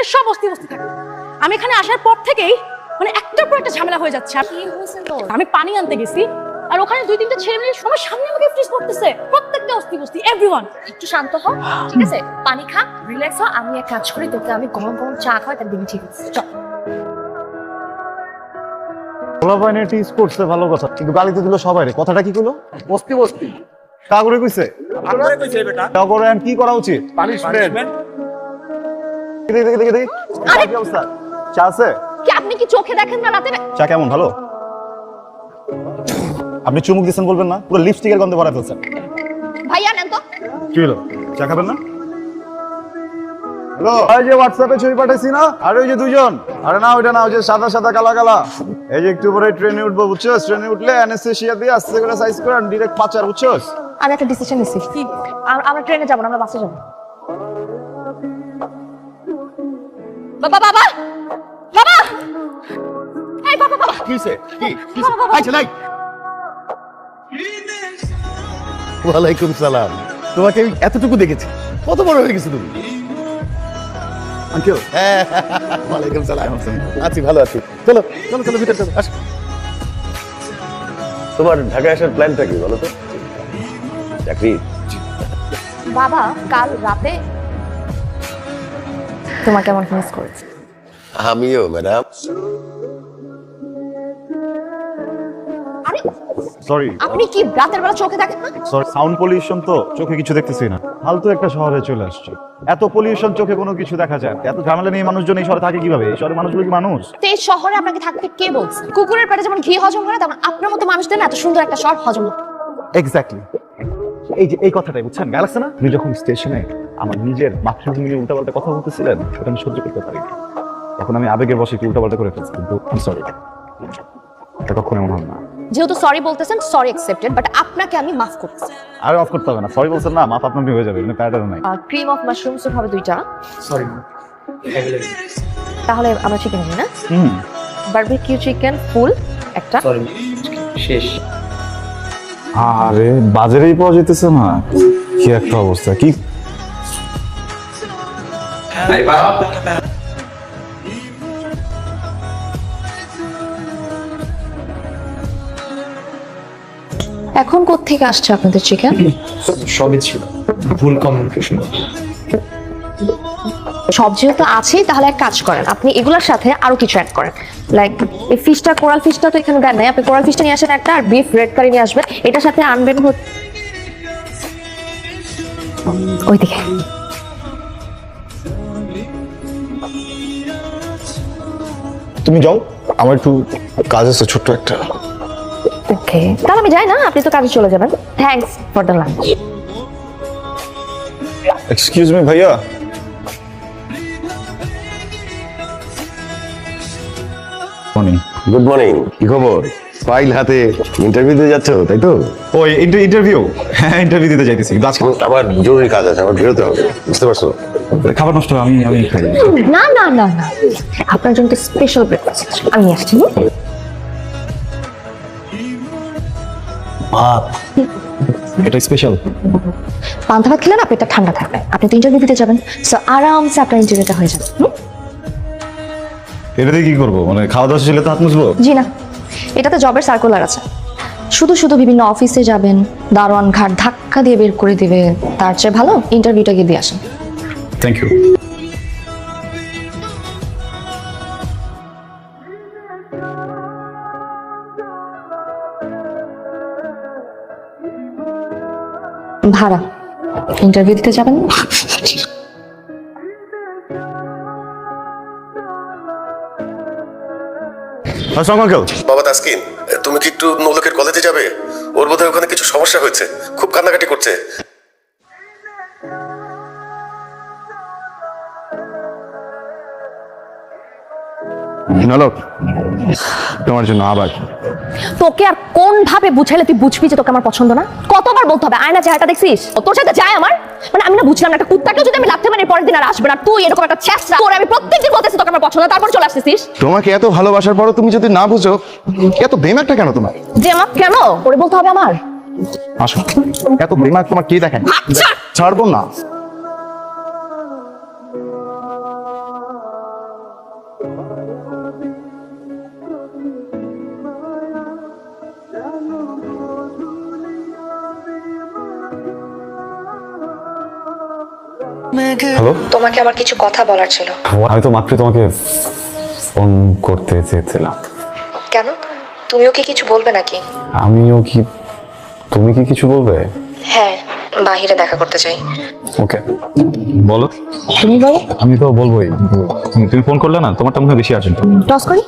এখানে সব অস্তি থাকে। আমি এখানে আসার পর থেকেই মানে একটার পর একটা ঝামেলা হয়ে যাচ্ছে। আমি পানি আনতে গেছি আর ওখানে দুই তিনটা ছেলে মেয়ে সবার সামনে আমাকে ফ্রিজ করতেছে, প্রত্যেকটা অস্তি এভরিওয়ান। একটু শান্ত হ, ঠিক আছে? পানি খা, রিল্যাক্স হ। আমি এক কাজ করি, তোকে আমি গরম গরম চা খাওয়াই, তার দিন ঠিক আছে। চল। পোলাপাইনে টিজ করছে ভালো কথা, কিন্তু গালিতে দিল সবাই রে। কথাটা কি কইলো? বস্তি বস্তি কা করে কইছে? আপনারে কইছে বেটা তা করে আর কি করা উচিত? পানিশমেন্ট। দেখি কি অবস্থা? চা আছে? কি আপনি কি চোখে দেখেন না রাতে? চা কেমন? ভালো? আপনি চুমুক দিচ্ছেন বলবেন না? পুরো লিপস্টিকের গন্ধে ভরা ফেলছেন। ভাইয়া নেন তো। কি হলো? চা খাবেন না? হ্যালো, এই যে হোয়াটসঅ্যাপে ছবি পাঠাইছি না, আর ওই যে দুজন, আরে না ওইটা না, ওই যে সাদা সাদা কালা কালা, এই যে একটু পরে ট্রেনে উঠবো, বুঝছস? ট্রেনে উঠলে অ্যানেস্থেসিয়া দিয়ে আস্তে করে সাইজ করে ডাইরেক্ট পাচার, বুঝছস? আমি একটা ডিসিশন নিছি। আমরা ট্রেনে যাব না, আমরা বাসে যাব। বাবা বাবা বাবা, এই বাবা বাবা, কি হইছে? কি আচ্ছা নাই। ওয়ালাইকুম সালাম। তোমাকে আমি এতটুকু দেখেছি, কত বড় হয়ে গেছো তুমি। আঙ্কেল। ওয়ালাইকুম সালাম। আছি, ভালো আছি। চলো চলো চলো, ভিতরে চলো, আসো। তোমার ঢাকায় আসার প্ল্যানটা কি বলো তো? চাকরি? বাবা কাল রাতে তোমাকে কেমন মিস করেছি। আমিও ম্যাডাম। আরে সরি আপনি কি রাতের বেলা চোখে দেখেন না? সরি, সাউন্ড পলিউশন তো, চোখে কিছু দেখতেছি না। ফালতু একটা শহরে চলে আসছে, এত পলিউশন, চোখে কোনো কিছু দেখা যায় না। এত ঝামেলা নিয়ে মানুষজন এই শহরে থাকে কিভাবে? এই শহরে মানুষগুলো কি মানুষ? তো এই শহরে আপনাকে থাকতে কে বলছে? কুকুরের পেটে যেমন ঘি হজম হয় না, তেমন আপনার মতো মানুষদের না এত সুন্দর একটা শহর হজম হয়। এক্স্যাক্টলি, এই যে এই কথাটাই বুঝছেন, গায়ে লাগছে না? আপনি যখন স্টেশনে আমার নিজের মাতৃভূমি নিয়ে উল্টাপাল্টা কথা বলতেছিলেন, সেটা আমি সহ্য করতে পারিনি। তখন আমি আবেগের বশে একটু উল্টাপাল্টা করে ফেলছি, কিন্তু সরি, এটা কখনো এমন হবে না। যেহেতু সরি বলতেছেন, সরি অ্যাকসেপ্টেড, বাট আপনাকে আমি মাফ করতেছি। আর অফ করতে হবে না, সরি বলছেন না, মাফ আপনার হয়ে যাবে, এমনি প্যাটার্ন নাই। ক্রিম অফ মাশরুম স্যুপ হবে 2টা। সরি। তাহলে আমরা চিকেন নিই না? হুম, বারবিকিউ চিকেন ফুল একটা। সরি, শেষ। আরে বাজারেই পাওয়া যেতেছে না, কি একটা অবস্থা! কি এখন কোত্থেকে আসছে আপনাদের চিকেন? সবই ছিল ভুল কমিউনিকেশন। সব যেহেতু আছেই, তাহলে এক কাজ করেন, আপনি এগুলোর সাথে আরো কিছু অ্যাড করেন। লাইক এই ফিশটা, কোরাল ফিশটা তো এখানে দেন নাই, আপনি কোরাল ফিশটা নিয়ে আসেন একটা, আর বিফ রেড কারি নিয়ে আসবেন। এটার সাথে আনবেন ওইদিকে। তুমি যাও, আমার একটু কাজ আছে ছোট্ট একটা। ওকে, তাহলে আমি যাই না, আপনি তো কাজে চলে যাবেন। Thanks for the lunch. Excuse me ভাইয়া, মর্নিং। Good morning. কি খবর? ফাইল হাতে ইন্টারভিউ দিতে যাচ্ছ, তাই তো? ওই ইন্টারভিউ, হ্যাঁ ইন্টারভিউ দিতে যাইতেছি, কিন্তু আজকে আমার জরুরি কাজ আছে, আমার বেরোতে হবে, বুঝতে পারছো? খাবার নষ্ট, আমি খাই। না না না না, আপনার জন্য স্পেশাল ব্রেকফাস্ট আমি নিয়ে আসছি। ভাত, এটা স্পেশাল। পান্তা ভাত খেলে না পেটটা ঠান্ডা থাকবে। আপনি তো ইন্টারভিউ দিতে যাবেন, সো আরামসে আপনার ইন্টারভিউটা হয়ে যাবে। এটা দিয়ে কি করবো? মানে খাওয়া দাওয়া শেষে তো হাত মুছবো? জি না, এটাতে জবের সার্কুলার আছে। শুধু শুধু বিভিন্ন অফিসে যাবেন, দারোয়ান ঘাট ধাক্কা দিয়ে বের করে দিবে, তার চেয়ে ভালো ইন্টারভিউটা গিয়ে দিয়ে আসেন। Thank you. ভাড়া ইন্টারভিউ দিতে যাবেন? আসসালামু আলাইকুম। বাবা তাসকিন, তুমি কি একটু নৌলকের কলেজে যাবে? ওর বোধহয় ওখানে কিছু সমস্যা হয়েছে, খুব কান্নাকাটি করছে। নলক, তোমার জন্য আবার। তোকে আর কোন ভাবে বুঝাইলে তুই বুঝবি যে তোকে আমার পছন্দ না? কতবার বলতে হবে, আয়না চেহারাটা দেখছিস? তোর সাথে যায় আমার? মানে আমি না বুঝলাম না, একটা কুত্তাকেও যদি আমি লাগতে পারি পরের দিন আর আসবে না, তুই এরকম একটা ছেঁচড়া। তোর আমি প্রত্যেকদিন বলতেছি তোকে আমার পছন্দ, তারপর চলে আসতেছিস। তোমাকে এত ভালোবাসার পরও তুমি যদি না বুঝো, এত বেমাকটা কেন তোমার? যে আমার কেন ওরে বলতে হবে আমার? আসো, এত বেমাক তোমার কে দেখেন? ছাড়বো না। হ্যালো, তোমাকে আমার কিছু কথা বলার ছিল। আমি তো মাত্র তোমাকে ফোন করতে চেয়েছিলাম। কেন, তুমিও কি কিছু বলবে নাকি? আমিও কি, তুমি কি কিছু বলবে? হ্যাঁ, বাহিরে দেখা করতে চাই। ওকে, বলো। তুমি বলো। আমি তো বলবোই, তুমি ফোন করলে না, তোমারটা মনে হয় বেশি আর্জেন্ট। টস করি।